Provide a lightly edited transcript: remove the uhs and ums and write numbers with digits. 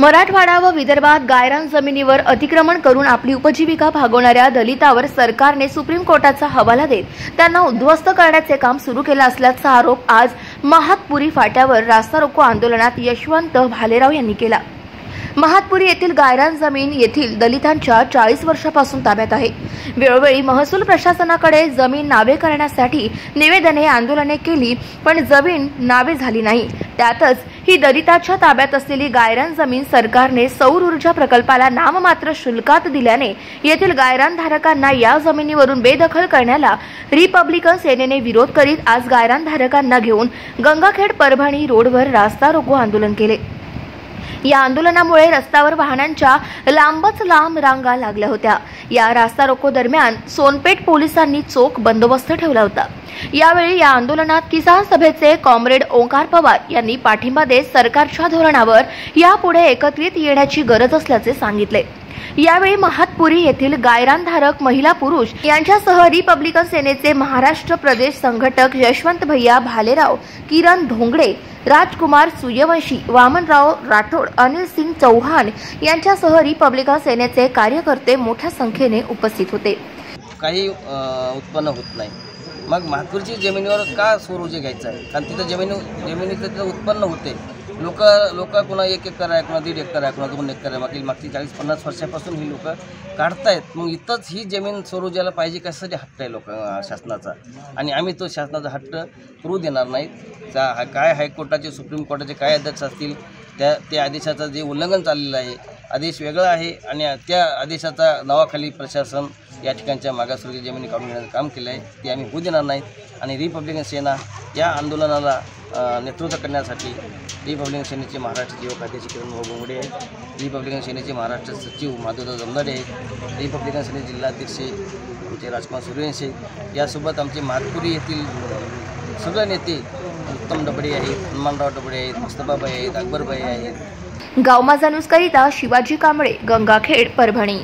मराठवाडा व विदर्भात गायरान जमिनीवर अतिक्रमण करून आपली उपजीविका भागवणाऱ्या दलितावर सरकारने सुप्रीम कोर्टाचा हवाला देत त्यांना उद्ध्वस्त करण्याचे काम सुरू केले असल्याचा आरोप आज महातपुरी फाट्यावर रास्ता रोको आंदोलनात यशवंत भालेराव यांनी केला। महातपुरी येथील गायरान जमीन येथील दलितांच्या 40 वर्षांपासून ताब्यात आहे। वेळोवेळी महसूल प्रशासनाकडे जमीन नावे करण्यासाठी निवेदने आंदोलने केली, पण जमीन नावे झाली नाही। त्यातच ही दलितांच्या ताब्यात असलेली गायरान जमीन सरकारने सौर ऊर्जा प्रकल्पाला नाममात्र शुल्कात दिल्याने येथील गायरान धारकांना या जमिनीवरून बेदखल करण्याला रिपब्लिकन सेनेने विरोध करीत आज गायरान धारकांना घेऊन गंगाखेड परभणी रोडवर रास्ता रोको आंदोलन केले। या आंदोलनामुळे रस्त्यावर वाहनांच्या लांबच लांब रांगा लागल्या होत्या। या रास्ता रोको दरम्यान सोनपेठ पोलिसांनी चोख बंदोबस्त ठेवला होता। यावेळी या आंदोलनात किसान सभेचे कॉम्रेड ओंकार पवार यांनी पाठिंबा देत सरकारच्या धोरणावर यापुढे एकत्रित येण्याची गरज असल्याचे सांगितले। यावेळी महातपुरी येथील गायरानधारक महिला पुरुष यांच्यासह रिपब्लिकन सेनेचे महाराष्ट्र प्रदेश संघटक यशवंत भैया भालेराव, किरण धोंगडे, राजकुमार सूर्यवंशी, वामनराव राठोड, अनिल सिंग चौहान यांच्यासह रिपब्लिकन सेनेचे कार्यकर्ते मोठ्या संख्येने उपस्थित होते। काही उत्पन्न होत नाही, मग महातपुरीची जमिनीवर का सौर ऊर्जा घ्यायचं आहे? कारण तिथं जमिनीत तिथं उत्पन्न होते। लोक कोणा 1 एकर आहे, कोणा 1.5 एकर आहे, कोणा 2 एकर आहे, मागची 40-50 वर्षापासून ही लोक काढतायत। मग इथंच ही जमीन सौर ऊर्जाला पाहिजे कशासाठी हट्ट आहे लोक शासनाचा, आणि आम्ही तो शासनाचा हट्ट पुरू देणार नाहीत। काय हायकोर्टाचे सुप्रीम कोर्टाचे काय आदेश असतील त्या आदेशाचं जे उल्लंघन चाललेलं आहे, आदेश वेगळा आहे आणि त्या आदेशाचा नावाखाली प्रशासन या ठिकाणच्या मागासवर्गीय जमिनी काढून घेण्याचं काम केलं आहे, ते आम्ही होऊ देणार नाहीत। आणि रिपब्लिकन सेना या आंदोलनाला नेतृत्व करण्यासाठी रिपब्लिकन सेनेचे महाराष्ट्र युवक अध्यक्ष किरण घोंगडे आहेत, रिपब्लिकन सेनेचे महाराष्ट्र सचिव माधवराव जमदाडे आहेत, रिपब्लिकन सेने जिल्हाध्यक्ष आमचे राजकुमार सूर्यवंशी, यासोबत आमचे महातपुरी येथील सगळे नेते उत्तम डबडे आहेत, हनुमानराव डबडे आहेत, मुस्तफाबाई आहेत, अकबरबाई आहेत। गावमाजा न्यूज करिता शिवाजी कांबळे, गंगाखेड, परभणी।